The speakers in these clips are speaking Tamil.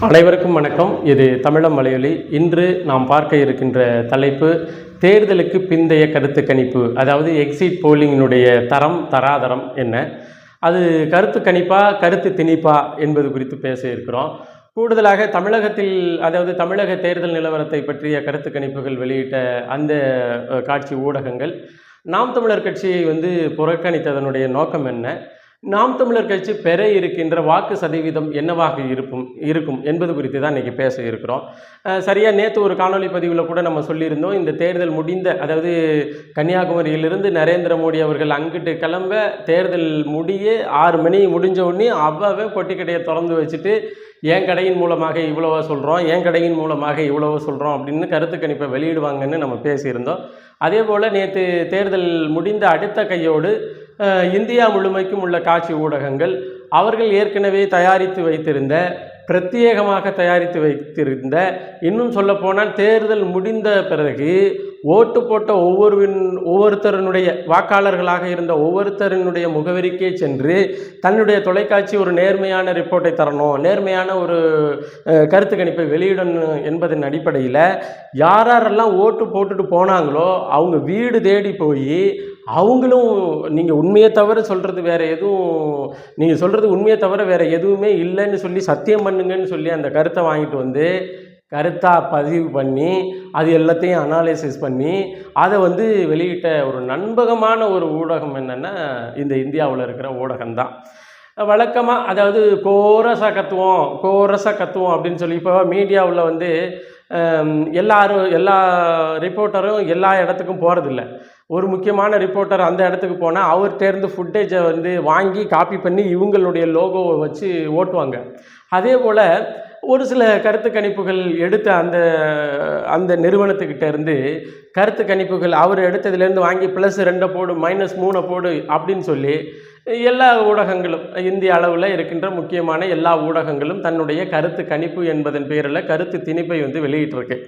அனைவருக்கும் வணக்கம். இது தமிழம் மலையொலி. இன்று நாம் பார்க்க இருக்கின்ற தலைப்பு தேர்தலுக்கு பிந்தைய கருத்து கணிப்பு, அதாவது எக்ஸிட் போலிங்கினுடைய தரம் தராதரம் என்ன, அது கருத்து கணிப்பா கருத்து திணிப்பா என்பது குறித்து பேச இருக்கிறோம். கூடுதலாக தமிழகத்தில், அதாவது தமிழக தேர்தல் நிலவரத்தை பற்றிய கருத்து கணிப்புகள் வெளியிட்ட அந்த காட்சி ஊடகங்கள் நாம் தமிழர் கட்சியை புறக்கணித்ததனுடைய நோக்கம் என்ன, நாம் தமிழர் கட்சி பெற இருக்கின்ற வாக்கு சதவீதம் என்னவாக இருக்கும் என்பது குறித்து தான் இன்றைக்கி பேச இருக்கிறோம். சரியாக நேற்று ஒரு காணொலி பதிவில் கூட நம்ம சொல்லியிருந்தோம், இந்த தேர்தல் முடிந்த, அதாவது கன்னியாகுமரியிலிருந்து நரேந்திர மோடி அவர்கள் அங்கிட்டு கிளம்ப தேர்தல் முடிய 6 மணி முடிஞ்ச உடனே அவ்வாவே பொட்டிக்கடையை திறந்து வச்சுட்டு என் கடையின் மூலமாக இவ்வளவோ சொல்கிறோம், என் கடையின் மூலமாக இவ்வளவோ சொல்கிறோம் அப்படின்னு கருத்து கணிப்பை வெளியிடுவாங்கன்னு நம்ம பேசியிருந்தோம். அதே போல் நேற்று தேர்தல் முடிந்த அடுத்த கையோடு இந்தியா முழுமைக்கும் உள்ள காட்சி ஊடகங்கள் அவர்கள் ஏற்கனவே பிரத்யேகமாக தயாரித்து வைத்திருந்த, இன்னும் சொல்லப்போனால் தேர்தல் முடிந்த பிறகு ஓட்டு போட்ட ஒவ்வொருத்தருடைய வாக்காளர்களாக இருந்த ஒவ்வொருத்தருடைய முகவரிக்கே சென்று தன்னுடைய தொலைக்காட்சி ஒரு நேர்மையான ரிப்போர்ட்டை தரணும், நேர்மையான ஒரு கருத்து கணிப்பை வெளியிடணும் என்பதன் அடிப்படையில் யாரெல்லாம் ஓட்டு போட்டுட்டு போனாங்களோ அவங்க வீடு தேடி போய் அவங்களும் நீங்கள் உண்மையை தவிர சொல்கிறது வேறு எதுவும், நீங்கள் சொல்கிறது உண்மையை தவிர வேறு எதுவுமே இல்லைன்னு சொல்லி சத்தியம் பண்ணுங்கன்னு சொல்லி அந்த கருத்தை வாங்கிட்டு கருத்தாக பதிவு பண்ணி அது எல்லாத்தையும் அனாலிசிஸ் பண்ணி அதை வெளியிட்ட ஒரு நண்பகமான ஒரு ஊடகம் என்னென்னா இந்த இந்தியாவில் இருக்கிற ஊடகம்தான். வழக்கமாக அதாவது கோரஸாக கத்துவோம் அப்படின்னு சொல்லி இப்போ மீடியாவில் எல்லா ரிப்போர்ட்டரும் எல்லா இடத்துக்கும் போகிறதில்ல. ஒரு முக்கியமான ரிப்போர்ட்டர் அந்த இடத்துக்கு போனால் அவர்கிட்டேருந்து ஃபுட்டேஜை வாங்கி காப்பி பண்ணி இவங்களுடைய லோகோவை வச்சு ஓட்டுவாங்க. அதே போல் ஒரு சில கருத்து கணிப்புகள் எடுத்த அந்த நிறுவனத்துக்கிட்ட இருந்து கருத்து கணிப்புகள் அவர் எடுத்ததுலேருந்து வாங்கி +2 போடு -3 போடு அப்படின்னு சொல்லி எல்லா ஊடகங்களும், இந்திய அளவில் இருக்கின்ற முக்கியமான எல்லா ஊடகங்களும் தன்னுடைய கருத்து கணிப்பு என்பதன் பேரில் கருத்து திணிப்பை வெளியிட்டிருக்கு.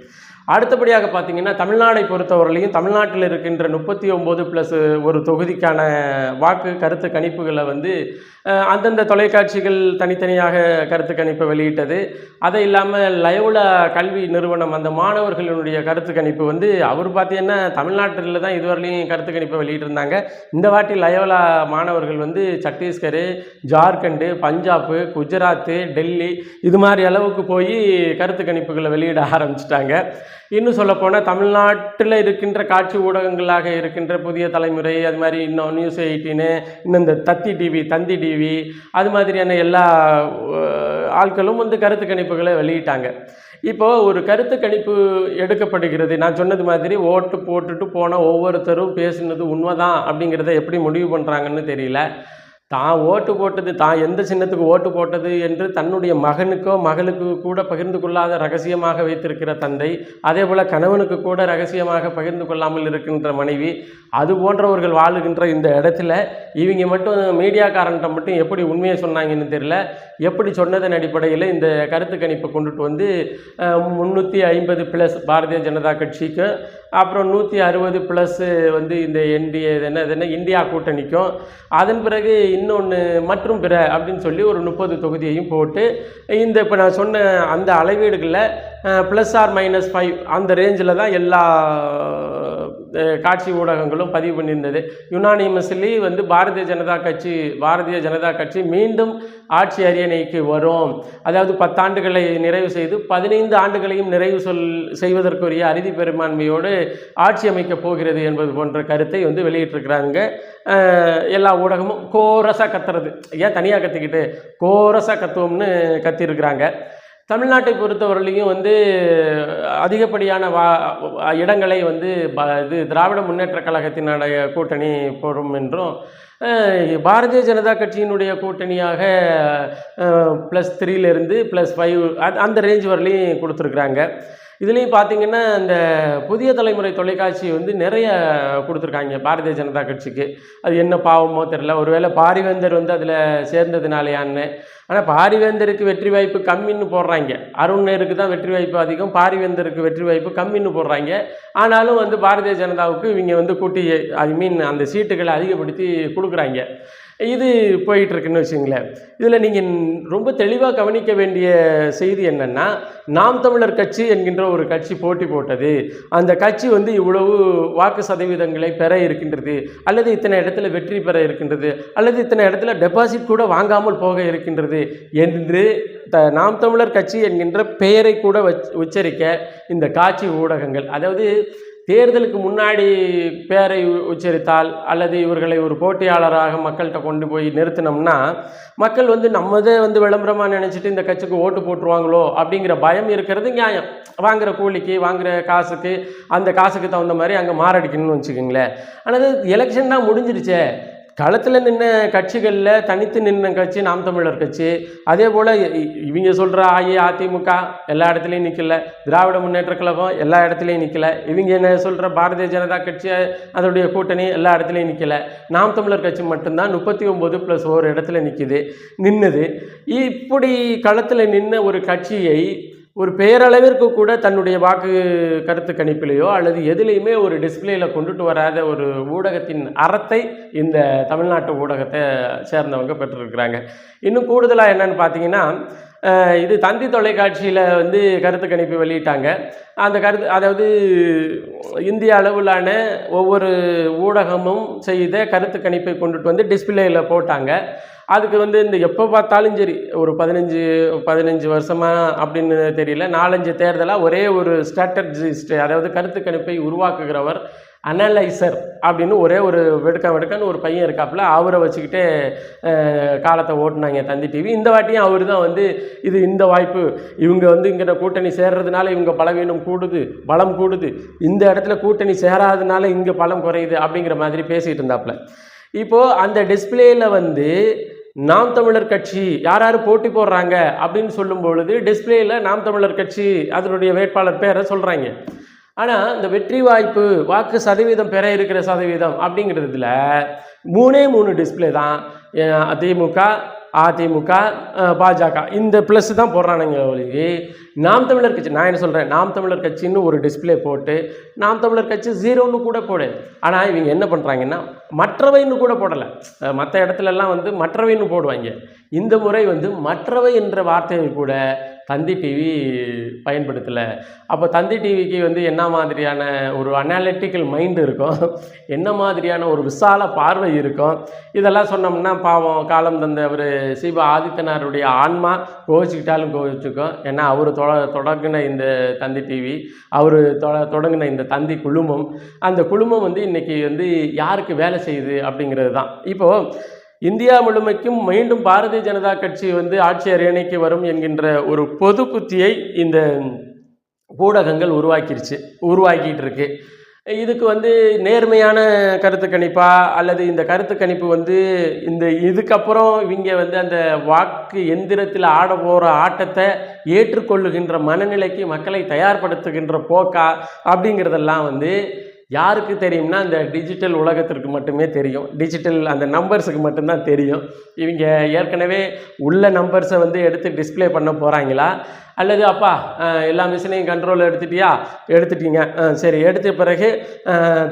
அடுத்தபடியாக பார்த்தீங்கன்னா தமிழ்நாடை பொறுத்தவரையிலையும் தமிழ்நாட்டில் இருக்கின்ற 39+1 தொகுதிக்கான வாக்கு கருத்து கணிப்புகளை அந்தந்த தொலைக்காட்சிகள் தனித்தனியாக கருத்து கணிப்பை வெளியிட்டது. அதை இல்லாமல் லயோலா கல்வி நிறுவனம் அந்த மாணவர்களுடைய கருத்து கணிப்பு அவர் பார்த்தீங்கன்னா தமிழ்நாட்டில் தான் இதுவரையிலையும் கருத்து கணிப்பை வெளியிட்டிருந்தாங்க. இந்த வாட்டி லயோலா மாணவர்கள் சத்தீஸ்கர், ஜார்க்கண்டு, பஞ்சாப், குஜராத், டெல்லி இது மாதிரி அளவுக்கு போய் கருத்து கணிப்புகளை வெளியிட ஆரம்பிச்சிட்டாங்க. இன்னும் சொல்லப்போனால் தமிழ்நாட்டில் இருக்கின்ற காட்சி ஊடகங்களாக இருக்கின்ற புதிய தலைமுறை, அது மாதிரி இன்னும் நியூஸ் 18, இன்னும் இந்த தந்தி டிவி அது மாதிரியான எல்லா ஆட்களும் கருத்து கணிப்புகளை வெளியிட்டாங்க. இப்போது ஒரு கருத்து கணிப்பு எடுக்கப்படுகிறது. நான் சொன்னது மாதிரி ஓட்டு போட்டுட்டு போன ஒவ்வொருத்தரும் பேசுனது உண்மைதான் அப்படிங்கிறத எப்படி முடிவு பண்ணுறாங்கன்னு தெரியல. தான் ஓட்டு போட்டது, தான் எந்த சின்னத்துக்கு ஓட்டு போட்டது என்று தன்னுடைய மகனுக்கோ மகளுக்கு கூட பகிர்ந்து கொள்ளாத ரகசியமாக வைத்திருக்கிற தந்தை, அதே போல் கணவனுக்கு கூட ரகசியமாக பகிர்ந்து கொள்ளாமல் இருக்கின்ற மனைவி, அது போன்றவர்கள் வாழுகின்ற இந்த இடத்துல இவங்க மட்டும் மீடியாக்காரன்ட்ட மட்டும் எப்படி உண்மையை சொன்னாங்கன்னு தெரியல. எப்படி சொன்னதன் அடிப்படையில் இந்த கருத்து கணிப்பை கொண்டுட்டு 350+ பாரதிய ஜனதா கட்சிக்கு, அப்புறம் 160+ இந்த இந்தியா கூட்டணிக்கும், அதன் பிறகு இன்னொன்று மற்றும் பிற அப்படின்னு சொல்லி ஒரு 30 தொகுதியையும் போட்டு இப்போ நான் சொன்ன அந்த அளவீடுகளில் +or-5 அந்த ரேஞ்சில் தான் எல்லா காட்சி ஊடகங்களும் பதிவு பண்ணியிருந்தது. யுனானிமஸ்லி பாரதிய ஜனதா கட்சி மீண்டும் ஆட்சி அரியணைக்கு வரும், அதாவது 10 ஆண்டுகளை நிறைவு செய்து 15 ஆண்டுகளையும் நிறைவு செய்வதற்குரிய அறுதி பெரும்பான்மையோடு ஆட்சி அமைக்கப் போகிறது என்பது போன்ற கருத்தை வெளியிட்டிருக்கிறாங்க. எல்லா ஊடகமும் கோரஸாக கத்துறது, ஏன் தனியாக கத்திக்கிட்டு கோரஸாக கத்துவோம்னு கத்திருக்கிறாங்க. தமிழ்நாட்டை பொறுத்தவரையிலையும் அதிகப்படியான இடங்களை திராவிட முன்னேற்ற கழகத்தினுடைய கூட்டணி போடும் என்றும், பாரதிய ஜனதா கட்சியினுடைய கூட்டணியாக +3லேருந்து +5 அந்த ரேஞ்ச் வரலையும் கொடுத்துருக்குறாங்க. இதுலேயும் பார்த்தீங்கன்னா இந்த புதிய தலைமுறை தொலைக்காட்சி நிறைய கொடுத்துருக்காங்க பாரதிய ஜனதா கட்சிக்கு. அது என்ன பாவமோ தெரில, ஒருவேளை பாரிவேந்தர் அதில் சேர்ந்ததுனாலையான்னு. ஆனால் பாரிவேந்தருக்கு வெற்றி வாய்ப்பு கம்மின்னு போடுறாங்க, அருண்நேருக்கு தான் வெற்றி வாய்ப்பு அதிகம், பாரிவேந்தருக்கு வெற்றி வாய்ப்பு கம்மின்னு போடுறாங்க. ஆனாலும் பாரதிய ஜனதாவுக்கு இவங்க கூட்டி அந்த சீட்டுகளை அதிகப்படுத்தி கொடுக்குறாங்க. இது போயிட்டுருக்குன்னு வச்சுங்களேன். இதில் நீங்கள் ரொம்ப தெளிவாக கவனிக்க வேண்டிய செய்தி என்னென்னா, நாம் தமிழர் கட்சி என்கின்ற ஒரு கட்சி போட்டி போட்டது, அந்த கட்சி வந்து இவ்வளவு வாக்கு சதவீதங்களை பெற இருக்கின்றது, அல்லது இத்தனை இடத்துல வெற்றி பெற இருக்கின்றது, அல்லது இத்தனை இடத்துல டெபாசிட் கூட வாங்காமல் போக இருக்கின்றது என்று நாம் தமிழர் கட்சி என்கின்ற பெயரை கூட உச்சரிக்க இந்த காட்சி ஊடகங்கள், அதாவது தேர்தலுக்கு முன்னாடி பேரை உச்சரித்தால் அல்லது இவர்களை ஒரு போட்டியாளராக மக்கள்கிட்ட கொண்டு போய் நிறுத்தினோம்னா மக்கள் வந்து நம்மதே வந்து விளம்பரமாக நினச்சிட்டு இந்த கட்சிக்கு ஓட்டு போட்டுருவாங்களோ அப்படிங்கிற பயம் இருக்கிறது நியாயம். வாங்குகிற கூலிக்கு வாங்குகிற காசுக்கு அந்த காசுக்கு தகுந்த மாதிரி அங்கே மாரடிக்கணும்னு வச்சுக்கோங்களேன். ஆனால் எலெக்ஷன் தான் முடிஞ்சிருச்சே, களத்தில் நின்ன கட்சிகளில் தனித்து நின்ன கட்சி நாம் தமிழர் கட்சி, அதே போல் இவங்க சொல்கிற அஇஅதிமுக எல்லா இடத்துலையும் நிற்கல, திராவிட முன்னேற்ற கழகம் எல்லா இடத்துலையும் நிற்கல, இவங்க என்ன சொல்கிற பாரதிய ஜனதா கட்சி அதனுடைய கூட்டணி எல்லா இடத்துலையும் நிற்கல, நாம் தமிழர் கட்சி மட்டும்தான் 39+1 இடத்துல நின்றுது. இப்படி களத்தில் நின்ன ஒரு கட்சியை ஒரு பேரளவிற்கு கூட தன்னுடைய வாக்கு கருத்து கணிப்பிலையோ அல்லது எதுலேயுமே ஒரு டிஸ்பிளேயில் கொண்டுட்டு வராத ஒரு ஊடகத்தின் அறத்தை இந்த தமிழ்நாட்டு ஊடகத்தை சேர்ந்தவங்க பெற்றிருக்கிறாங்க. இன்னும் கூடுதலாக என்னன்னு பார்த்தீங்கன்னா, இது தந்தி தொலைக்காட்சியில் வந்து கருத்து கணிப்பு வெளியிட்டாங்க. அந்த கருத்து அதாவது இந்திய அளவிலான ஒவ்வொரு ஊடகமும் செய்த கருத்து கணிப்பை கொண்டுட்டு வந்து டிஸ்பிளேயில் போட்டாங்க. அதுக்கு வந்து இந்த எப்போ பார்த்தாலும் சரி ஒரு 15 வருஷமாக அப்படின்னு தெரியல, 4-5 தேர்தலாக ஒரே ஒரு ஸ்ட்ராட்டஜிஸ்ட், அதாவது கருத்து கணிப்பை உருவாக்குகிறவர், அனலைசர் அப்படின்னு ஒரே ஒரு வெடுக்கன்னு ஒரு பையன் இருக்காப்புல, அவரை வச்சுக்கிட்டே காலத்தை ஓட்டுனாங்க தந்தி டிவி. இந்த வாட்டியும் அவர் தான் வந்து இது இந்த வாய்ப்பு, இவங்க வந்து இங்கே கூட்டணி சேர்றதுனால இவங்க பலவீனம் கூடுது, பலம் கூடுது, இந்த இடத்துல கூட்டணி சேராததுனால இங்கே பலம் குறையுது அப்படிங்கிற மாதிரி பேசிகிட்டு இருந்தாப்புல. இப்போது அந்த டிஸ்பிளேயில் வந்து நாம் தமிழர் கட்சி யார் யார் போட்டி போடுறாங்க அப்படின்னு சொல்லும் பொழுது டிஸ்பிளேயில் நாம் தமிழர் கட்சி அதனுடைய வேட்பாளர் பேரை சொல்கிறாங்க. ஆனால் இந்த வெற்றி வாய்ப்பு வாக்கு சதவீதம் பெற இருக்கிற சதவீதம் அப்படிங்கிறதுல 3 டிஸ்பிளே தான். அதிமுக பாஜக இந்த ப்ளஸ் தான் போடுறானுங்க ஒழிய நாம் தமிழர் கட்சி, நான் என்ன சொல்கிறேன், நாம் தமிழர் கட்சின்னு ஒரு டிஸ்பிளே போட்டு நாம் தமிழர் கட்சி 0ன்னு கூட போடு. ஆனால் இவங்க என்ன பண்ணுறாங்கன்னா மற்றவைன்னு கூட போடலை. மற்ற இடத்துலலாம் வந்து மற்றவைன்னு போடுவாங்க. இந்த முறை வந்து மற்றவை என்ற வார்த்தையை கூட தந்தி டிவி பயன்படுத்தலை. அப்போ தந்தி டிவிக்கு வந்து என்ன மாதிரியான ஒரு அனாலிட்டிக்கல் மைண்டு இருக்கும், என்ன மாதிரியான ஒரு விசால பார்வை இருக்கும், இதெல்லாம் சொன்னோம்னா பாவம் காலம் தந்த அவர் சிபா ஆதித்தனாருடைய ஆன்மா கோவிச்சுக்கிட்டாலும் கோவிச்சுக்கும். ஏன்னா அவர் தொடங்கின இந்த தந்தி டிவி, அவர் தொடங்கின இந்த தந்தி குழுமம், அந்த குழுமம் வந்து இன்றைக்கி வந்து யாருக்கு வேலை செய்யுது அப்படிங்கிறது தான். இப்போது இந்தியா முழுமைக்கும் மீண்டும் பாரதிய ஜனதா கட்சி வந்து ஆட்சி அரியணைக்கு வரும் என்கின்ற ஒரு பொது புத்தியை இந்த ஊடகங்கள் உருவாக்கிட்டு இருக்கு. இதுக்கு வந்து நேர்மையான கருத்து கணிப்பா அல்லது இந்த கருத்து கணிப்பு வந்து இதுக்கப்புறம் இவங்க வந்து அந்த வாக்கு எந்திரத்தில் ஆட போகிற ஆட்டத்தை ஏற்றுக்கொள்ளுகின்ற மனநிலைக்கு மக்களை தயார்படுத்துகின்ற போக்கா அப்படிங்கிறதெல்லாம் வந்து யாருக்கு தெரியும்னா அந்த டிஜிட்டல் உலகத்திற்கு மட்டுமே தெரியும். டிஜிட்டல் அந்த நம்பர்ஸுக்கு மட்டும்தான் தெரியும். இவங்க ஏற்கனவே உள்ள நம்பர்ஸை வந்து எடுத்து டிஸ்பிளே பண்ண போகிறாங்களா, அல்லது அப்பா எல்லா மிஷினையும் கண்ட்ரோல் எடுத்துட்டீங்க சரி, எடுத்த பிறகு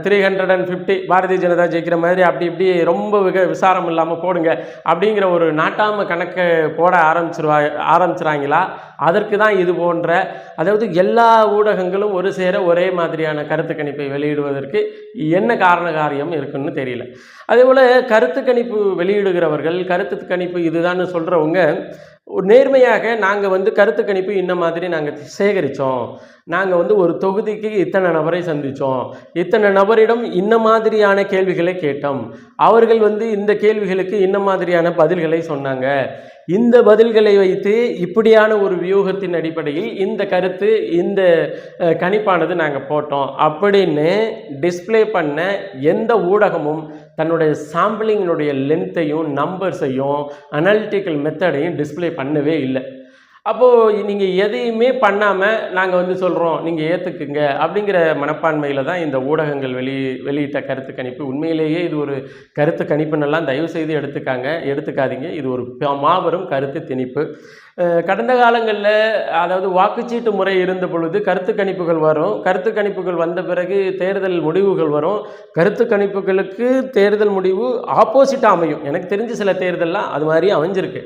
350 பாரதிய ஜனதா ஜெயிக்கிற மாதிரி அப்படி இப்படி ரொம்ப விசாரம் இல்லாமல் போடுங்க அப்படிங்கிற ஒரு நாட்டாம கணக்கை போட ஆரம்பிச்சிராங்களா? அதற்கு தான் இது போன்ற, அதாவது எல்லா ஊடகங்களும் ஒரு சேர ஒரே மாதிரியான கருத்து கணிப்பை வெளியிடுவதற்கு என்ன காரியம் இருக்குன்னு தெரியல. அதே போல் கருத்து கணிப்பு வெளியிடுகிறவர்கள், கருத்து கணிப்பு இதுதான்னு சொல்கிறவங்க நேர்மையாக நாங்கள் வந்து கருத்து கணிப்பு இந்த மாதிரி நாங்கள் சேகரித்தோம், நாங்கள் வந்து ஒரு தொகுதிக்கு இத்தனை நபரை சந்தித்தோம், இத்தனை நபரிடம் இந்த மாதிரியான கேள்விகளை கேட்டோம், அவர்கள் வந்து இந்த கேள்விகளுக்கு இந்த மாதிரியான பதில்களை சொன்னாங்க, இந்த பதில்களை வைத்து இப்படியான ஒரு வியூகத்தின் அடிப்படையில் இந்த கருத்து இந்த கணிப்பானது நாங்கள் போட்டோம் அப்படின்னு டிஸ்பிளே பண்ண எந்த ஊடகமும் தன்னுடைய சாம்பிளிங்கினுடைய லென்த்தையும் நம்பர்ஸையும் அனாலிட்டிக்கல் மெத்தடையும் டிஸ்பிளே பண்ணவே இல்லை. அப்போது நீங்கள் எதையுமே பண்ணாமல் நாங்கள் வந்து சொல்கிறோம் நீங்கள் ஏற்றுக்குங்க அப்படிங்கிற மனப்பான்மையில் தான் இந்த ஊடகங்கள் வெளியிட்ட கருத்து கணிப்பு. உண்மையிலேயே இது ஒரு கருத்து கணிப்புன்னெல்லாம் தயவு செய்து எடுத்துக்காதீங்க. இது ஒரு மாபெரும் கருத்து திணிப்பு. கடந்த காலங்களில் அதாவது வாக்குச்சீட்டு முறை இருந்த பொழுது கருத்து கணிப்புகள் வரும். கருத்து கணிப்புகள் வந்த பிறகு தேர்தல் முடிவுகள் வரும். கருத்து கணிப்புகளுக்கு தேர்தல் முடிவு ஆப்போசிட்டாக அமையும். எனக்கு தெரிஞ்ச சில தேர்தல்லாம் அது மாதிரி அமைஞ்சிருக்கு.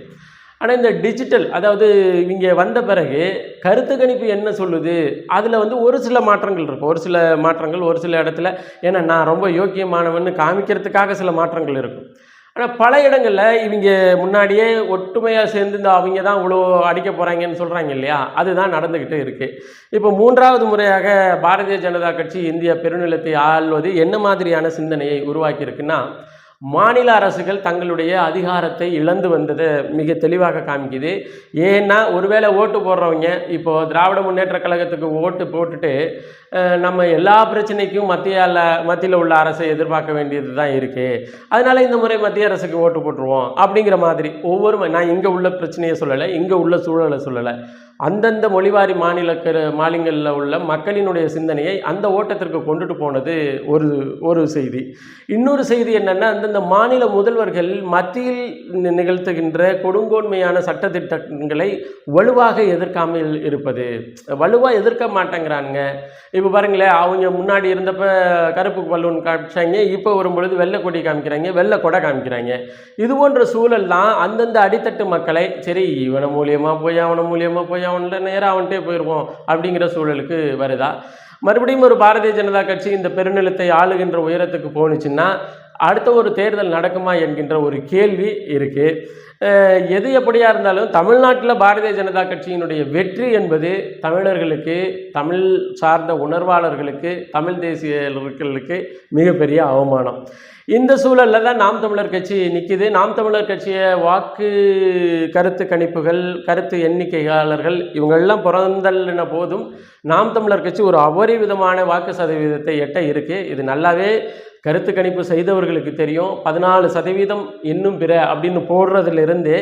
ஆனால் இந்த டிஜிட்டல் அதாவது இங்கே வந்த பிறகு கருத்து கணிப்பு என்ன சொல்லுது, அதில் வந்து ஒரு சில மாற்றங்கள் இருக்கும். ஒரு சில மாற்றங்கள் ஒரு சில இடத்துல ஏன்னா நான் ரொம்ப யோக்கியமானவன்னு காமிக்கிறதுக்காக சில மாற்றங்கள் இருக்கும். ஆனால் பல இடங்களில் இவங்க முன்னாடியே ஒற்றுமையாக சேர்ந்து இந்த அவங்க தான் இவ்வளோ அடிக்க போகிறாங்கன்னு சொல்கிறாங்க இல்லையா, அதுதான் நடந்துக்கிட்டே இருக்குது. இப்போ 3வது முறையாக பாரதிய ஜனதா கட்சி இந்திய பெருநிலத்தை ஆள்வது என்ன மாதிரியான சிந்தனையை உருவாக்கியிருக்குன்னா, மாநில அரசுகள் தங்களுடைய அதிகாரத்தை இழந்து வந்ததை மிக தெளிவாக காமிக்குது. ஏன்னா ஒருவேளை ஓட்டு போடுறவங்க இப்போது திராவிட முன்னேற்ற கழகத்துக்கு ஓட்டு போட்டுட்டு நம்ம எல்லா பிரச்சனைக்கும் மத்தியில் உள்ள அரசை எதிர்பார்க்க வேண்டியது தான் இருக்குது. அதனால் இந்த முறை மத்திய அரசுக்கு ஓட்டு போட்டுருவோம் அப்படிங்கிற மாதிரி நான் இங்கே உள்ள பிரச்சனையை சொல்லலை, இங்கே உள்ள சூழலை சொல்லலை. அந்தந்த மொழிவாரி மாநிலங்களில் உள்ள மக்களினுடைய சிந்தனையை அந்த ஓட்டத்திற்கு கொண்டுட்டு போனது ஒரு செய்தி. இன்னொரு செய்தி என்னென்னா, அந்தந்த மாநில முதல்வர்கள் மத்தியில் நிகழ்த்துகின்ற கொடுங்கோன்மையான சட்டத்திட்டங்களை வலுவாக எதிர்க்காமல் இருப்பது. வலுவாக எதிர்க்க மாட்டேங்கிறானுங்க. இப்போ பாருங்களேன், அவங்க முன்னாடி இருந்தப்போ கருப்பு பலூன் காமிச்சாங்க, இப்போ வரும்பொழுது வெள்ளை கொடி காமிக்கிறாங்க, வெள்ளை கொடை காமிக்கிறாங்க. இது போன்ற சூழல் தான் அந்தந்த அடித்தட்டு மக்களை சரி இவனை மூலியமாக போய் அவனை மூலியமாக போய் அவனில் நேராக அவன்கிட்டே போயிடுவோம் அப்படிங்கிற சூழலுக்கு வருதா. மறுபடியும் ஒரு பாரதிய ஜனதா கட்சி இந்த பெருநிலத்தை ஆளுகின்ற உயரத்துக்கு போணுச்சுன்னா அடுத்த ஒரு தேர்தல் நடக்குமா என்கின்ற ஒரு கேள்வி இருக்குது. எது எப்படியா இருந்தாலும் தமிழ்நாட்டில் பாரதிய ஜனதா கட்சியினுடைய வெற்றி என்பது தமிழர்களுக்கு, தமிழ் சார்ந்த உணர்வாளர்களுக்கு, தமிழ் தேசியர்களுக்கு மிகப்பெரிய அவமானம். இந்த சூழலில் தான் நாம் தமிழர் கட்சி நிற்கிது. நாம் தமிழர் கட்சியை வாக்கு கருத்து கணிப்புகள், கருத்து எண்ணிக்கையாளர்கள் இவங்கெல்லாம் புறந்தள்ளின போதும் நாம் தமிழர் கட்சி ஒரு அபரிவிதமான வாக்கு சதவீதத்தை எட்ட இருக்குது. இது நல்லாவே கருத்து கணிப்பு செய்தவர்களுக்கு தெரியும். 14% இன்னும் பிற அப்படின்னு போடுறதுலேருந்து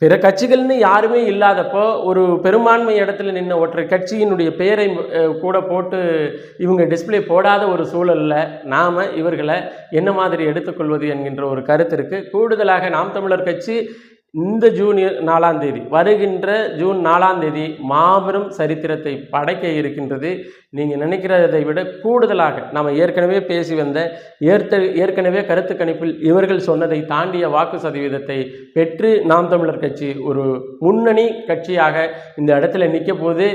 பிற கட்சிகள்னு யாருமே இல்லாதப்போ ஒரு பெரும்பான்மை இடத்துல நின்ற ஒற்றை கட்சியினுடைய பெயரை கூட போட்டு இவங்க டிஸ்பிளே போடாத ஒரு சூழலில் நாம் இவர்களை என்ன மாதிரி எடுத்துக்கொள்வது என்கின்ற ஒரு கருத்திற்கு கூடுதலாக நாம் தமிழர் கட்சி இந்த ஜூன் 4ஆம் தேதி வருகின்ற ஜூன் 4ஆம் தேதி மாபெரும் சரித்திரத்தை படைக்க இருக்கின்றது. நீங்கள் நினைக்கிறதை விட கூடுதலாக நாம் ஏற்கனவே பேசி வந்த ஏற்கனவே கருத்து கணிப்பில் இவர்கள் சொன்னதை தாண்டிய வாக்கு சதவீதத்தை பெற்று நாம் தமிழர் கட்சி ஒரு முன்னணி கட்சியாக இந்த இடத்துல நிற்க போது.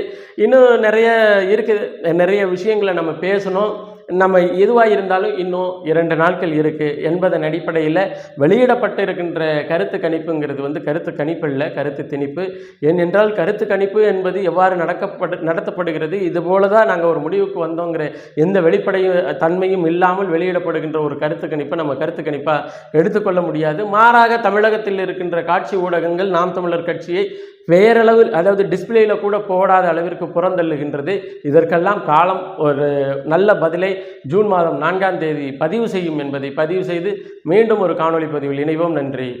இன்னும் நிறைய இருக்குது, நிறைய விஷயங்களை நம்ம பேசணும். நம்ம எதுவாக இருந்தாலும் இன்னும் 2 நாட்கள் இருக்குது என்பதன் அடிப்படையில் வெளியிடப்பட்டு இருக்கின்ற கருத்து கணிப்புங்கிறது வந்து கருத்து கணிப்பு இல்லை, கருத்து திணிப்பு. ஏனென்றால் கருத்து கணிப்பு என்பது எவ்வாறு நடத்தப்படுகிறது, இதுபோல தான் நாங்கள் ஒரு முடிவுக்கு வந்தோங்கிற எந்த வெளிப்படையும் தன்மையும் இல்லாமல் வெளியிடப்படுகின்ற ஒரு கருத்து கணிப்பை நம்ம கருத்து கணிப்பாக எடுத்துக்கொள்ள முடியாது. மாறாக தமிழகத்தில் இருக்கின்ற காட்சி ஊடகங்கள் நாம் தமிழர் கட்சியை வேறளவில் அதாவது டிஸ்பிளேயில் கூட போடாத அளவிற்கு புறந்தள்ளுகின்றது. இதற்கெல்லாம் காலம் ஒரு நல்ல பதிலை ஜூன் மாதம் 4ஆம் தேதி பதிவு செய்யும் என்பதை பதிவு செய்து மீண்டும் ஒரு காணொளி பதிவில் இணைவோம். நன்றி.